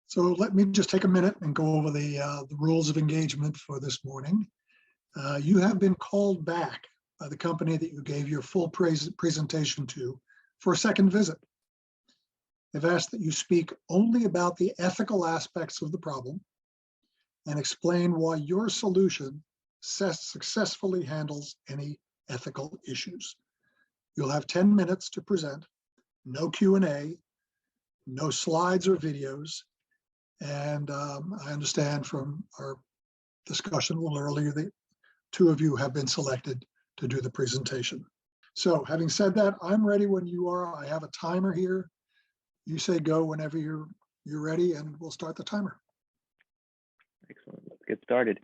So let me just take a minute and go over the rules of engagement for this morning. You have been called back by the company that you gave your full presentation to for a second visit. They've asked that you speak only about the ethical aspects of the problem and explain why your solution successfully handles any ethical issues. You'll have 10 minutes to present, no Q&A, no slides or videos. And I understand from our discussion a little earlier that two of you have been selected to do the presentation. So having said that, I'm ready when you are. I have a timer here. You say go whenever you're ready, and we'll start the timer. Excellent. Let's get started.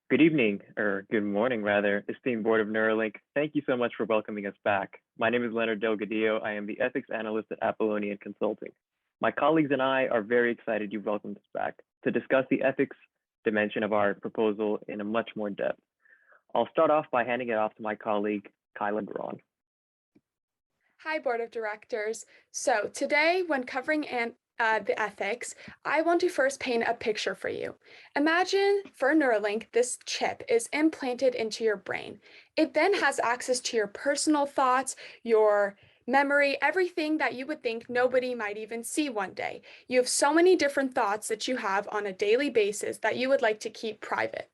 Good evening, or good morning rather, esteemed board of Neuralink. Thank you so much for welcoming us back. My name is Leonard Delgadillo. I am the ethics analyst at Apollonian Consulting. My colleagues and I are very excited you've welcomed us back to discuss the ethics dimension of our proposal in a much more depth. I'll start off by handing it off to my colleague, Kyla Gron. Hi, Board of Directors. So today, when covering the ethics, I want to first paint a picture for you. Imagine for Neuralink, this chip is implanted into your brain. It then has access to your personal thoughts, your memory, everything that you would think nobody might even see one day. You have so many different thoughts that you have on a daily basis that you would like to keep private.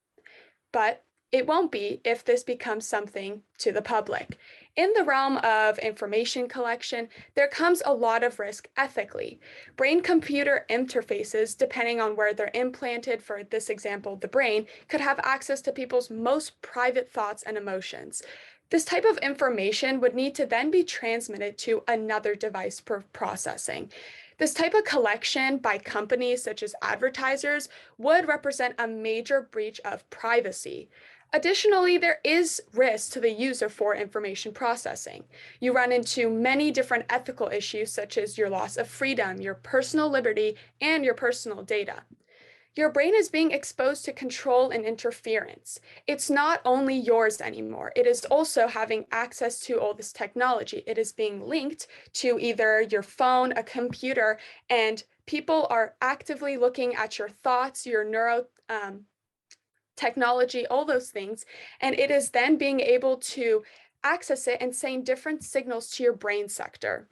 But it won't be if this becomes something to the public. In the realm of information collection, there comes a lot of risk ethically. Brain-computer interfaces, depending on where they're implanted, for this example, the brain, could have access to people's most private thoughts and emotions. This type of information would need to then be transmitted to another device for processing. This type of collection by companies such as advertisers would represent a major breach of privacy. Additionally, there is risk to the user for information processing. You run into many different ethical issues such as your loss of freedom, your personal liberty, and your personal data. Your brain is being exposed to control and interference. It's not only yours anymore. It is also having access to all this technology. It is being linked to either your phone, a computer, and people are actively looking at your thoughts, your technology, all those things, and it is then being able to access it and send different signals to your brain sector.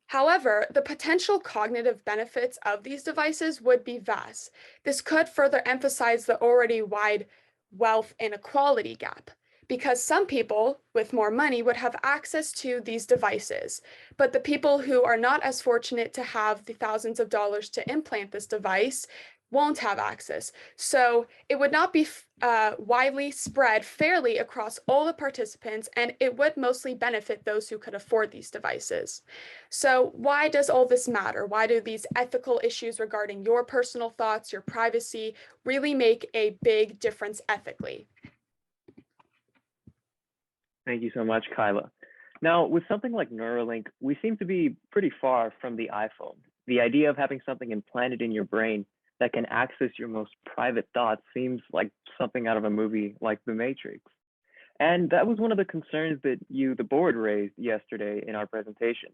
However, the potential cognitive benefits of these devices would be vast. This could further emphasize the already wide wealth inequality gap, because some people with more money would have access to these devices, but the people who are not as fortunate to have the thousands of dollars to implant this device won't have access. So it would not be widely spread fairly across all the participants, and it would mostly benefit those who could afford these devices. So why does all this matter? Why do these ethical issues regarding your personal thoughts, your privacy, really make a big difference ethically? Thank you so much, Kyla. Now, with something like Neuralink, we seem to be pretty far from the iPhone. The idea of having something implanted in your brain that can access your most private thoughts seems like something out of a movie like The Matrix. And that was one of the concerns that the board raised yesterday in our presentation.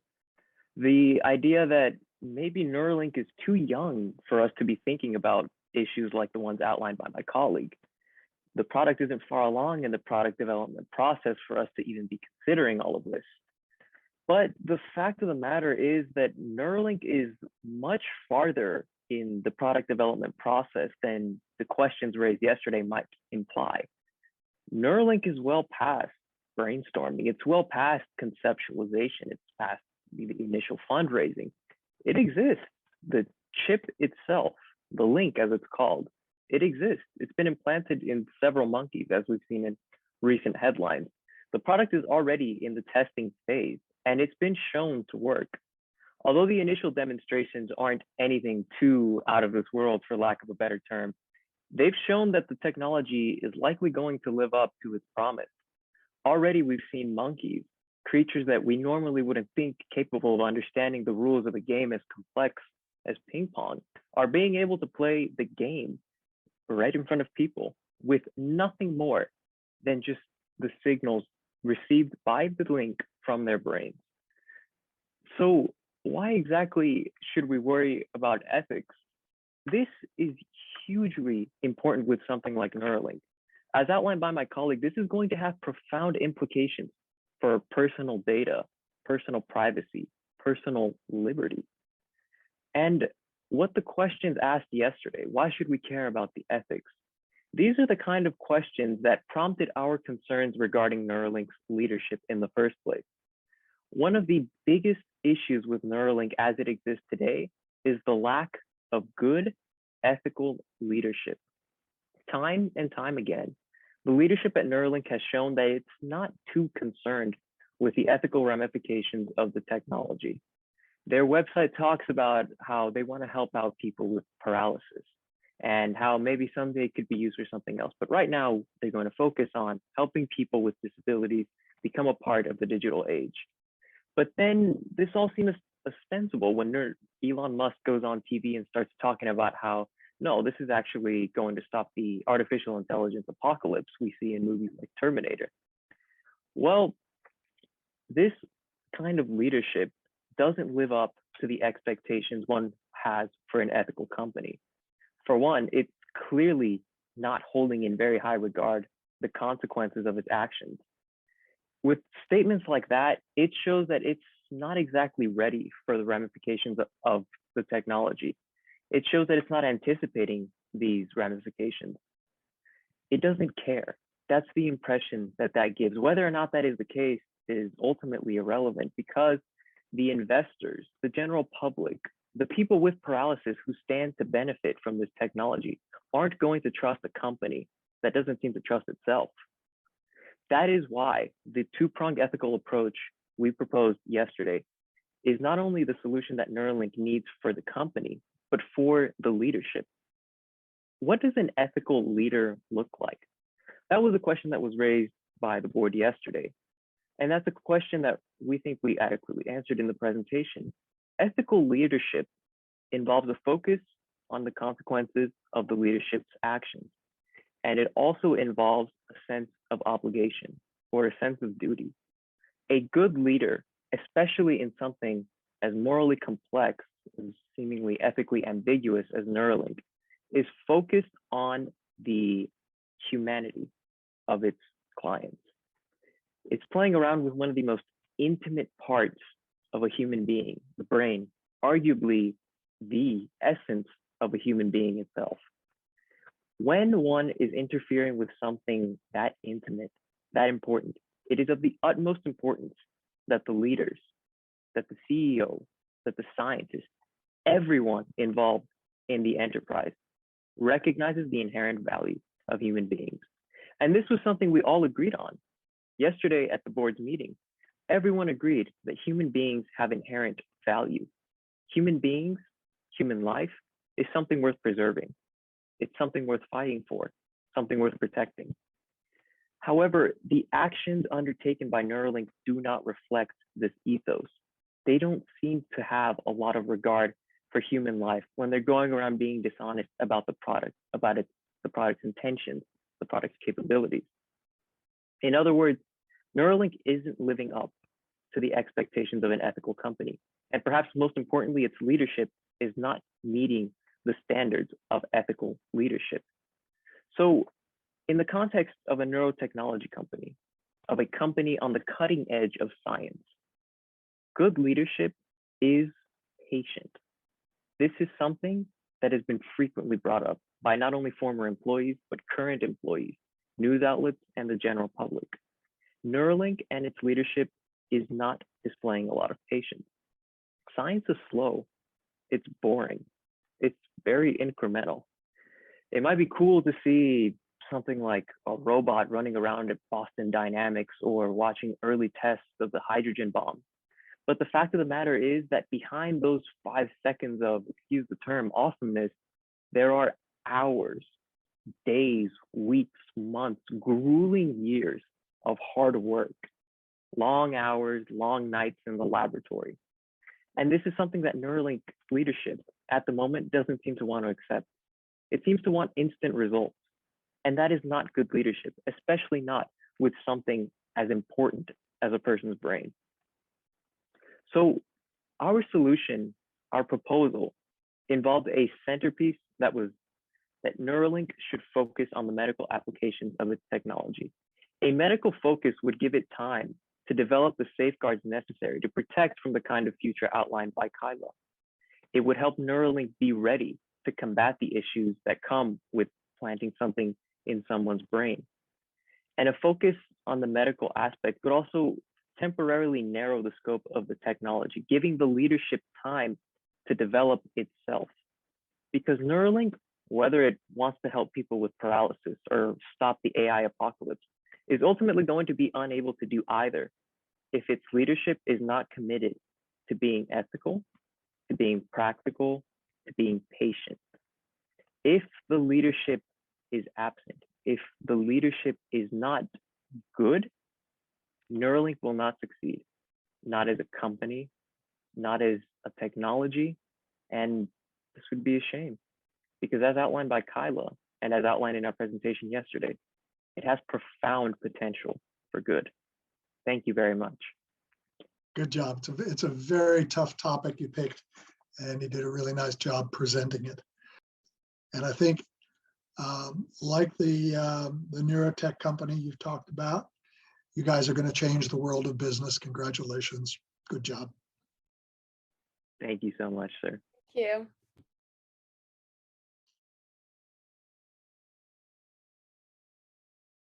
The idea that maybe Neuralink is too young for us to be thinking about issues like the ones outlined by my colleague. The product isn't far along in the product development process for us to even be considering all of this. But the fact of the matter is that Neuralink is much farther in the product development process than the questions raised yesterday might imply. Neuralink is well past brainstorming. It's well past conceptualization. It's past the initial fundraising. It exists. The chip itself, the link as it's called, it exists. It's been implanted in several monkeys, as we've seen in recent headlines. The product is already in the testing phase, and it's been shown to work. Although the initial demonstrations aren't anything too out of this world, for lack of a better term, they've shown that the technology is likely going to live up to its promise. Already we've seen monkeys, creatures that we normally wouldn't think capable of understanding the rules of a game as complex as ping pong, are being able to play the game right in front of people with nothing more than just the signals received by the link from their brains. So why exactly should we worry about ethics This is hugely important with something like Neuralink. As outlined by my colleague, this is going to have profound implications for personal data, personal privacy, personal liberty. And what the questions asked yesterday, why should we care about the ethics? These are the kind of questions that prompted our concerns regarding Neuralink's leadership in the first place. One of the biggest issues with Neuralink as it exists today is the lack of good ethical leadership. Time and time again, the leadership at Neuralink has shown that it's not too concerned with the ethical ramifications of the technology. Their website talks about how they want to help out people with paralysis and how maybe someday it could be used for something else. But right now, they're going to focus on helping people with disabilities become a part of the digital age. But then this all seems ostensible when Elon Musk goes on TV and starts talking about how, no, this is actually going to stop the artificial intelligence apocalypse we see in movies like Terminator. Well, this kind of leadership doesn't live up to the expectations one has for an ethical company. For one, it's clearly not holding in very high regard the consequences of its actions. With statements like that, it shows that it's not exactly ready for the ramifications of the technology. It shows that it's not anticipating these ramifications. It doesn't care. That's the impression that that gives. Whether or not that is the case is ultimately irrelevant because the investors, the general public, the people with paralysis who stand to benefit from this technology aren't going to trust a company that doesn't seem to trust itself. That is why the two-pronged ethical approach we proposed yesterday is not only the solution that Neuralink needs for the company, but for the leadership. What does an ethical leader look like? That was a question that was raised by the board yesterday. And that's a question that we think we adequately answered in the presentation. Ethical leadership involves a focus on the consequences of the leadership's actions. And it also involves a sense of obligation or a sense of duty. A good leader, especially in something as morally complex and seemingly ethically ambiguous as Neuralink, is focused on the humanity of its clients. It's playing around with one of the most intimate parts of a human being, the brain, arguably the essence of a human being itself. When one is interfering with something that intimate, that important, it is of the utmost importance that the leaders, that the CEO, that the scientists, everyone involved in the enterprise recognizes the inherent value of human beings. And this was something we all agreed on. Yesterday at the board's meeting, everyone agreed that human beings have inherent value. Human beings, human life is something worth preserving. It's something worth fighting for, something worth protecting. However, the actions undertaken by Neuralink do not reflect this ethos. They don't seem to have a lot of regard for human life when they're going around being dishonest about the product, about the product's intentions, the product's capabilities. In other words, Neuralink isn't living up to the expectations of an ethical company. And perhaps most importantly, its leadership is not meeting the standards of ethical leadership. So in the context of a neurotechnology company, of a company on the cutting edge of science, good leadership is patient. This is something that has been frequently brought up by not only former employees, but current employees, news outlets, and the general public. Neuralink and its leadership is not displaying a lot of patience. Science is slow, it's boring, it's very incremental. It might be cool to see something like a robot running around at Boston Dynamics or watching early tests of the hydrogen bomb. But the fact of the matter is that behind those 5 seconds of, excuse the term, awesomeness, there are hours, days, weeks, months, grueling years of hard work, long hours, long nights in the laboratory. And this is something that Neuralink leadership at the moment doesn't seem to want to accept. It seems to want instant results. And that is not good leadership, especially not with something as important as a person's brain. So our solution, our proposal, involved a centerpiece that was that Neuralink should focus on the medical applications of its technology. A medical focus would give it time to develop the safeguards necessary to protect from the kind of future outlined by Kyla. It would help Neuralink be ready to combat the issues that come with planting something in someone's brain. And a focus on the medical aspect could also temporarily narrow the scope of the technology, giving the leadership time to develop itself. Because Neuralink, whether it wants to help people with paralysis or stop the AI apocalypse, is ultimately going to be unable to do either if its leadership is not committed to being ethical, to being practical, to being patient. If the leadership is absent, if the leadership is not good, Neuralink will not succeed, not as a company, not as a technology, and this would be a shame. Because as outlined by Kyla, and as outlined in our presentation yesterday, it has profound potential for good. Thank you very much. Good job. It's a very tough topic you picked, and you did a really nice job presenting it. And I think, like the neurotech company you've talked about, you guys are going to change the world of business. Congratulations. Good job. Thank you so much, sir. Thank you.